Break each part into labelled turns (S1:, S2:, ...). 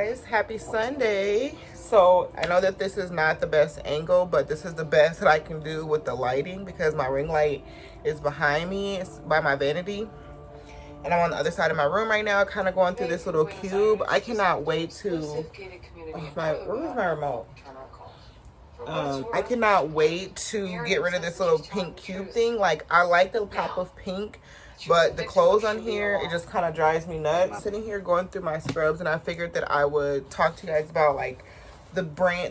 S1: guys, happy Sunday. So I know that this is not the best angle, but this is the best that I can do with the lighting because my ring light is behind me. It's by my vanity, and I'm on the other side of my room right now, kind of going through this little cube. I cannot wait to where's my remote? I cannot wait to get rid of this little pink cube thing. Like, I like the pop of pink, but the clothes on here, it just kind of drives me nuts. Sitting here going through my scrubs, and I figured that I would talk to you guys about like the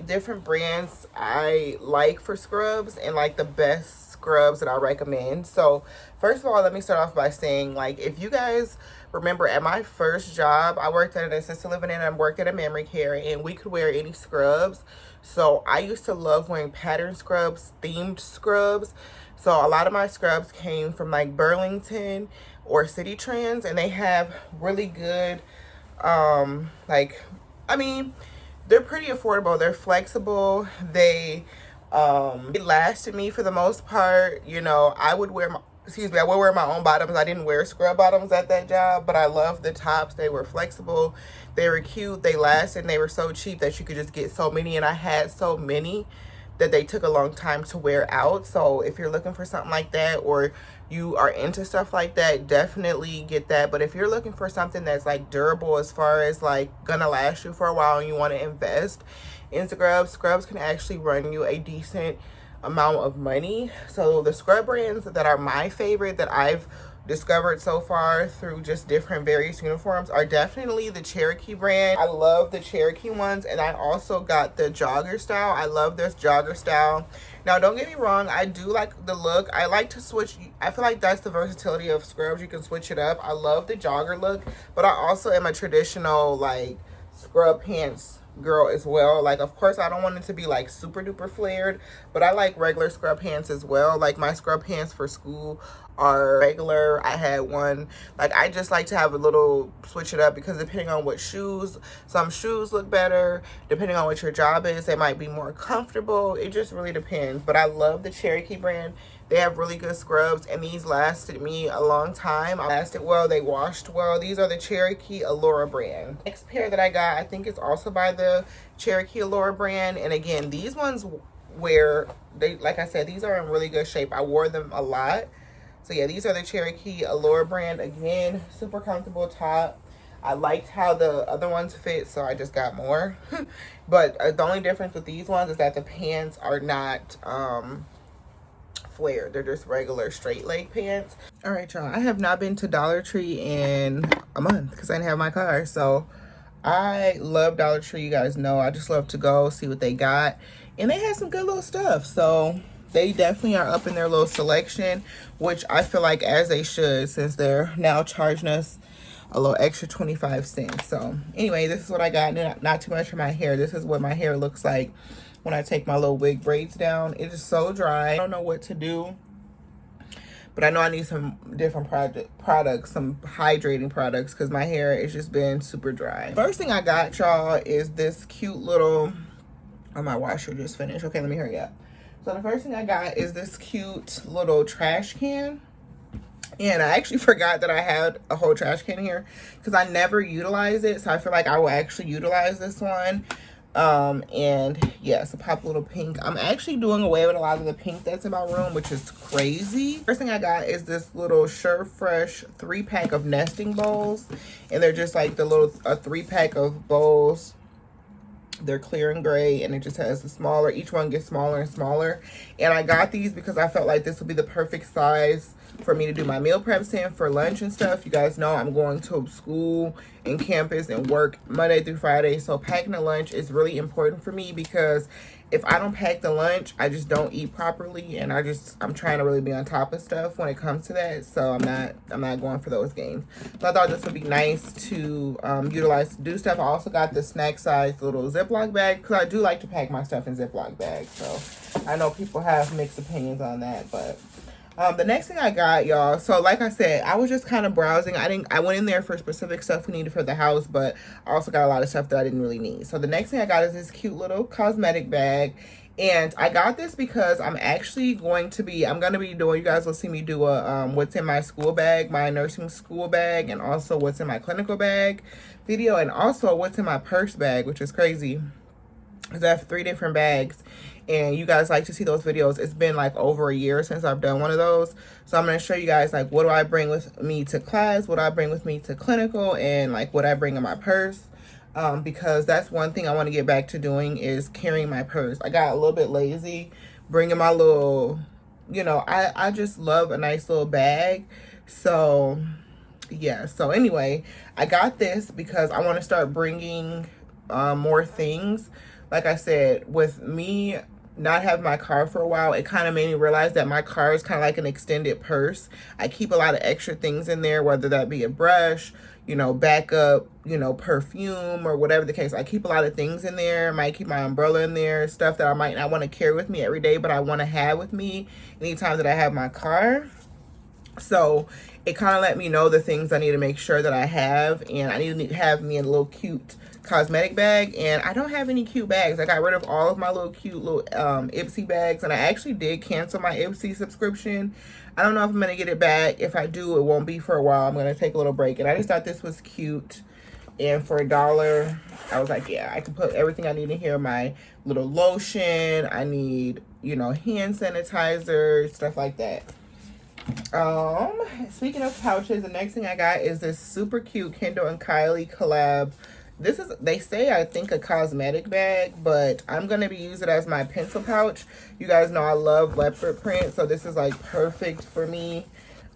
S1: different brands I like for scrubs and like the best scrubs that I recommend. So first of all, let me start off by saying, like, if you guys remember, at my first job, I worked at an assisted living and I worked at a memory care, and we could wear any scrubs. So I used to love wearing pattern scrubs, themed scrubs. So a lot of my scrubs came from like Burlington or City Trends, and they have really good, like, I mean, they're pretty affordable. They're flexible. They it lasted me for the most part. You know, I would wear I would wear my own bottoms. I didn't wear scrub bottoms at that job, but I loved the tops. They were flexible, they were cute, they lasted, and they were so cheap that you could just get so many. And I had so many that they took a long time to wear out. So if you're looking for something like that, or you are into stuff like that, definitely get that. But if you're looking for something that's like durable, as far as like gonna last you for a while, and you want to invest in scrubs can actually run you a decent amount of money. So the scrub brands that are my favorite that I've discovered so far through just different various uniforms are definitely the Cherokee brand. I love the Cherokee ones, and I also got the jogger style. I love this jogger style. Now, don't get me wrong, I do like the look. I like to switch. I feel like that's the versatility of scrubs. You can switch it up. I love the jogger look, but I also am a traditional like scrub pants girl as well. Like, of course, I don't want it to be like super duper flared, but I like regular scrub pants as well. Like, my scrub pants for school are regular. I had one, like, I just like to have a little switch it up, because depending on what shoes, some shoes look better. Depending on what your job is, they might be more comfortable. It just really depends. But I love the Cherokee brand. They have really good scrubs, and these lasted me a long time. I lasted well, they washed well. These are the Cherokee Allura brand. Next pair that I got, I think it's also by the Cherokee Allura brand. And again, these ones where they, like I said, these are in really good shape. I wore them a lot. So yeah, these are the Cherokee Allura brand. Again, super comfortable top. I liked how the other ones fit, so I just got more. But the only difference with these ones is that the pants are not flared. They're just regular straight leg pants. All right, y'all, I have not been to Dollar Tree in a month because I didn't have my car. So I love Dollar Tree. You guys know I just love to go see what they got, and they had some good little stuff. So they definitely are up in their little selection, which I feel like as they should, since they're now charging us a little extra 25 cents. So anyway, this is what I got. Not too much for my hair. This is what my hair looks like when I take my little wig braids down. It is so dry. I don't know what to do, but I know I need some different products, some hydrating products, because my hair has just been super dry. First thing I got, y'all, is this cute little, oh, my washer just finished. Okay, let me hurry up. So the first thing I got is this cute little trash can. And I actually forgot that I had a whole trash can here because I never utilize it. So I feel like I will actually utilize this one. And yeah, it's a pop little pink. I'm actually doing away with a lot of the pink that's in my room, which is crazy. First thing I got is this little Surefresh 3-pack of nesting bowls. And they're just like the little 3-pack of bowls. They're clear and gray, and it just has the smaller, each one gets smaller and smaller. And I got these because I felt like this would be the perfect size for me to do my meal preps in for lunch and stuff. You guys know I'm going to school and campus and work Monday through Friday, so packing a lunch is really important for me, because if I don't pack the lunch, I just don't eat properly, and I'm trying to really be on top of stuff when it comes to that. So I'm not going for those games. So I thought this would be nice to utilize to do stuff. I also got the snack size little Ziploc bag, because I do like to pack my stuff in Ziploc bags. So I know people have mixed opinions on that, but the next thing I got, y'all, so like I said, I was just kind of browsing. I went in there for specific stuff we needed for the house, but I also got a lot of stuff that I didn't really need. So the next thing I got is this cute little cosmetic bag, And I got this because I'm actually going to be doing, you guys will see me do a what's in my school bag, my nursing school bag, and also what's in my clinical bag video, and also what's in my purse bag, which is crazy because I have 3 different bags. And you guys like to see those videos. It's been like over a year since I've done one of those. So I'm going to show you guys like what do I bring with me to class, what do I bring with me to clinical, and like what I bring in my purse. Because that's one thing I want to get back to doing is carrying my purse. I got a little bit lazy bringing my little, you know, I just love a nice little bag. So yeah, so anyway, I got this because I want to start bringing more things. Like I said, with me not having my car for a while, it kind of made me realize that my car is kind of like an extended purse. I keep a lot of extra things in there, whether that be a brush, you know, backup, you know, perfume, or whatever the case. I keep a lot of things in there. I might keep my umbrella in there, stuff that I might not want to carry with me every day, but I want to have with me anytime that I have my car. So it kind of let me know the things I need to make sure that I have, and I need to have me a little cute cosmetic bag. And I don't have any cute bags. I got rid of all of my little cute little Ipsy bags, and I actually did cancel my Ipsy subscription. I don't know if I'm gonna get it back. If I do, it won't be for a while. I'm gonna take a little break, and I just thought this was cute. And for $1, I was like, yeah, I can put everything I need in here. My little lotion, I need, you know, hand sanitizer, stuff like that. Speaking of pouches, the next thing I got is this super cute Kendall and Kylie collab. This is, they say, I think, a cosmetic bag, but I'm gonna be using it as my pencil pouch. You guys know I love leopard print, so this is like perfect for me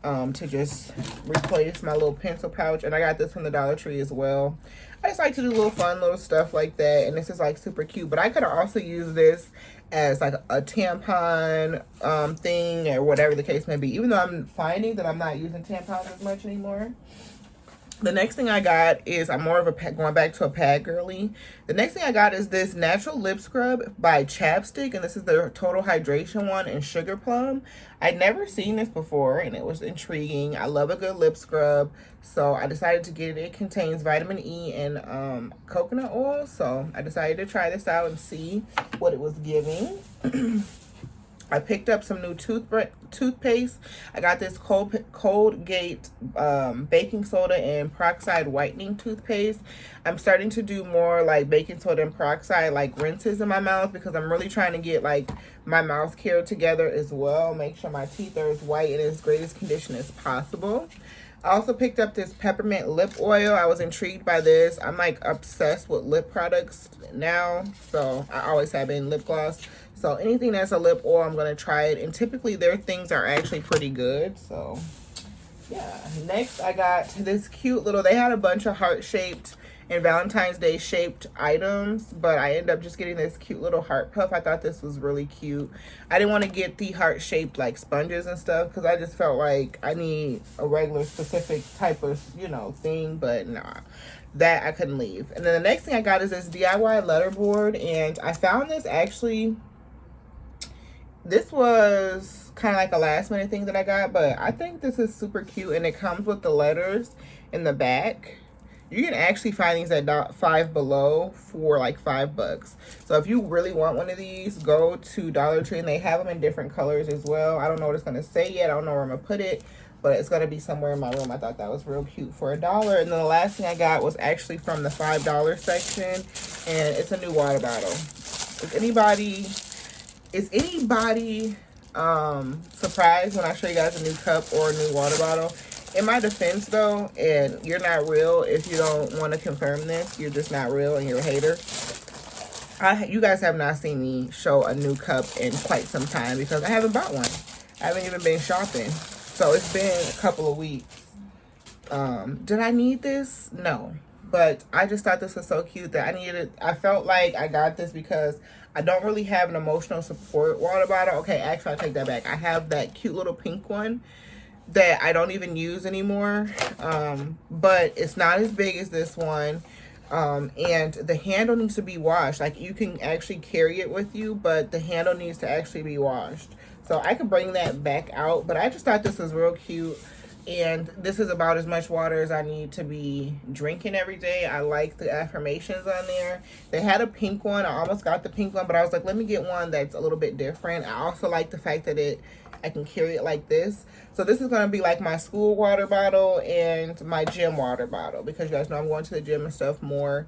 S1: to just replace my little pencil pouch. And I got this from the Dollar Tree as well. I just like to do little fun little stuff like that, and this is like super cute. But I could also use this as like a tampon thing, or whatever the case may be, even though I'm finding that I'm not using tampons as much anymore. The next thing I got is, I'm more of a going back to a pad girly. The next thing I got is this natural lip scrub by Chapstick, and this is the Total Hydration one in Sugar Plum. I'd never seen this before, and it was intriguing. I love a good lip scrub, so I decided to get it. It contains vitamin E and coconut oil, so I decided to try this out and see what it was giving. I picked up some new toothpaste. I got this Colgate baking soda and peroxide whitening toothpaste. I'm starting to do more like baking soda and peroxide like rinses in my mouth, because I'm really trying to get like my mouth care together as well. Make sure my teeth are as white and as great as condition as possible. I also picked up this peppermint lip oil. I was intrigued by this. I'm like obsessed with lip products now, so I always have been. Lip gloss, so anything that's a lip oil, I'm gonna try it, and typically their things are actually pretty good. So yeah, next I got this cute little, they had a bunch of heart-shaped and Valentine's Day shaped items, but I ended up just getting this cute little heart puff. I thought this was really cute. I didn't want to get the heart-shaped like sponges and stuff, because I just felt like I need a regular specific type of, you know, thing, but nah, that I couldn't leave. And then the next thing I got is this DIY letterboard, and I found this actually, this was kind of like a last minute thing that I got, but I think this is super cute, and it comes with the letters in the back. You can actually find these at Five Below for like $5. So if you really want one of these, go to Dollar Tree, and they have them in different colors as well. I don't know what it's going to say yet. I don't know where I'm going to put it, but it's going to be somewhere in my room. I thought that was real cute for $1. And then the last thing I got was actually from the $5 section, and it's a new water bottle. Is anybody surprised when I show you guys a new cup or a new water bottle? In my defense though, and you're not real if you don't want to confirm this, you're just not real and you're a hater. You guys have not seen me show a new cup in quite some time, because I haven't bought one. I haven't even been shopping. So it's been a couple of weeks. Did I need this? No. But I just thought this was so cute that I needed it. I felt like I got this because I don't really have an emotional support water bottle. Okay, actually, I take that back. I have that cute little pink one that I don't even use anymore, but it's not as big as this one, and the handle needs to be washed. Like, you can actually carry it with you, but the handle needs to actually be washed. So I could bring that back out, but I just thought this was real cute. And this is about as much water as I need to be drinking every day. I like the affirmations on there. They had a pink one. I almost got the pink one, but I was like, let me get one that's a little bit different. I also like the fact that I can carry it like this. So this is going to be like my school water bottle and my gym water bottle, because you guys know I'm going to the gym and stuff more.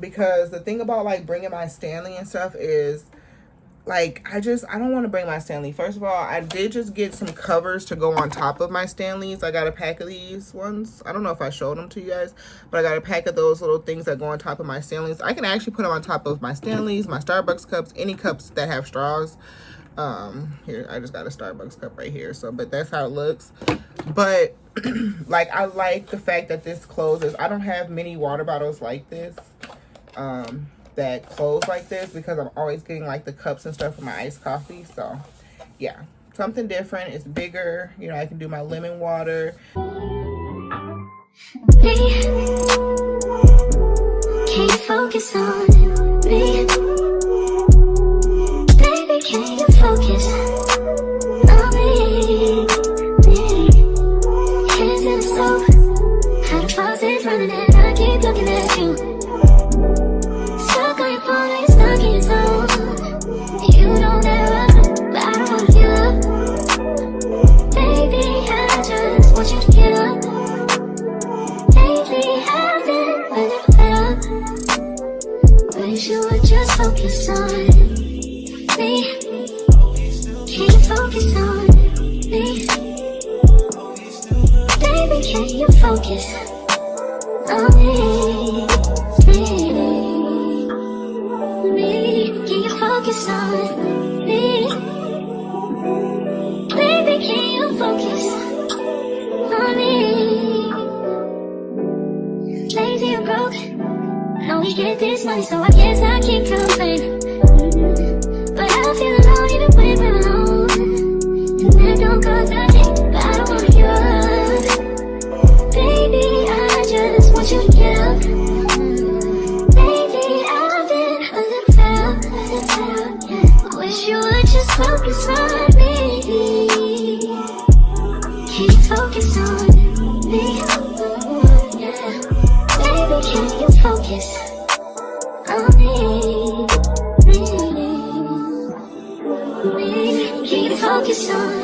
S1: Because the thing about like bringing my Stanley and stuff is, like, I don't want to bring my Stanley. First of all, I did just get some covers to go on top of my Stanleys. I got a pack of these ones. I don't know if I showed them to you guys, but I got a pack of those little things that go on top of my Stanleys. I can actually put them on top of my Stanleys, my Starbucks cups, any cups that have straws. Here, I just got a Starbucks cup right here. So, but that's how it looks. But like, I like the fact that this closes. I don't have many water bottles like this. That close like this, because I'm always getting like the cups and stuff for my iced coffee. So yeah, something different. It's bigger, you know. I can do my lemon water.
S2: Can you focus on me? Baby, can you focus on me? Hands in the stove, how the faucet's running and I keep looking at you. Stuck on your phone and you're stuck in your zone. You don't ever, but I don't wanna give up. Baby, I just want you to get up. Lately I've been a little fed up. Wish you would just focus on me. Can you focus on me? Baby, can you focus on me? Can you focus on me? Baby, can you focus on me? Lazy and broke, I know we get this money, so I guess I can't complain. But I feel alone even when we're alone, and that don't cause a thing, but I don't wanna give up. Baby, I just want you to get up. Lately I've been a little fed up. I wish you would just focus on me. Can you focus on me? Yeah. Baby, can you focus on me? Can you focus on me?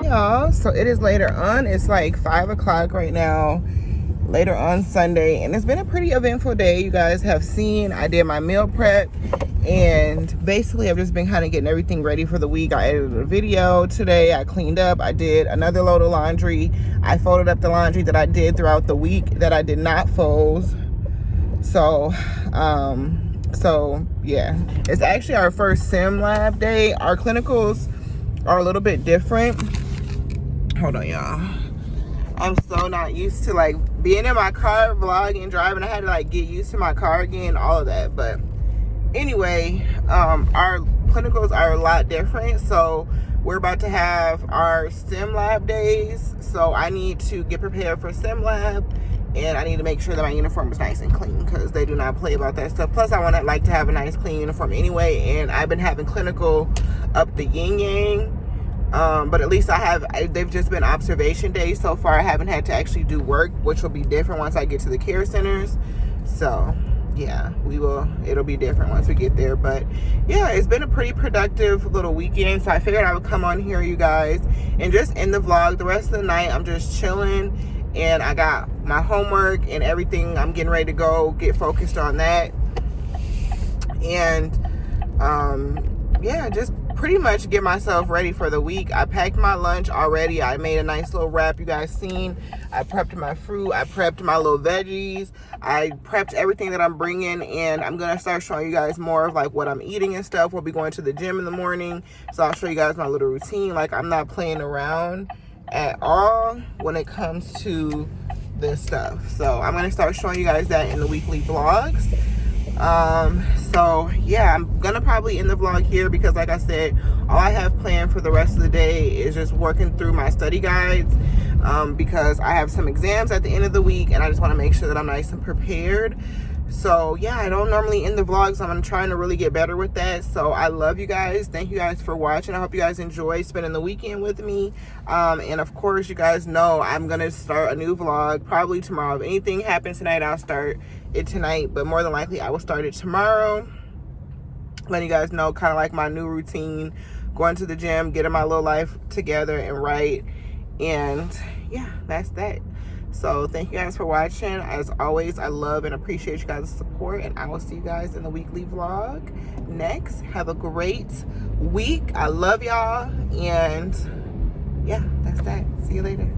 S1: Y'all, so it is later on. It's like 5 o'clock right now, later on Sunday, and it's been a pretty eventful day. You guys have seen I did my meal prep, and basically I've just been kind of getting everything ready for the week. I edited a video today, I cleaned up, I did another load of laundry, I folded up the laundry that I did throughout the week that I did not fold. So yeah, it's actually our first sim lab day. Our clinicals are a little bit different. Hold on, y'all. I'm so not used to like being in my car vlogging, driving. I had to like get used to my car again, all of that. But anyway, our clinicals are a lot different. So we're about to have our sim lab days. So I need to get prepared for sim lab, and I need to make sure that my uniform is nice and clean, because they do not play about that stuff. Plus I want to like to have a nice clean uniform anyway, and I've been having clinical up the yin yang. But at least they've just been observation days so far. I haven't had to actually do work, which will be different once I get to the care centers. So yeah, it'll be different once we get there. But yeah, it's been a pretty productive little weekend, so I figured I would come on here, you guys, and just end the vlog. The rest of the night I'm just chilling, and I got my homework and everything. I'm getting ready to go get focused on that, and yeah, just pretty much get myself ready for the week. I packed my lunch already. I made a nice little wrap, you guys seen. I prepped my fruit, I prepped my little veggies, I prepped everything that I'm bringing, and I'm gonna start showing you guys more of like what I'm eating and stuff. We'll be going to the gym in the morning, so I'll show you guys my little routine. Like, I'm not playing around at all when it comes to this stuff. So I'm gonna start showing you guys that in the weekly vlogs. So yeah, I'm gonna probably end the vlog here, because like I said, all I have planned for the rest of the day is just working through my study guides, because I have some exams at the end of the week, and I just want to make sure that I'm nice and prepared. So yeah, I don't normally end the vlogs. I'm trying to really get better with that. So I love you guys. Thank you guys for watching. I hope you guys enjoy spending the weekend with me. And of course, you guys know I'm gonna start a new vlog probably tomorrow. If anything happens tonight, I'll start it tonight, but more than likely I will start it tomorrow, letting you guys know kind of like my new routine, going to the gym, getting my little life together and right. And yeah, that's that. So thank you guys for watching. As always, I love and appreciate you guys' support, and I will see you guys in the weekly vlog next. Have a great week. I love y'all, and yeah, that's that. See you later.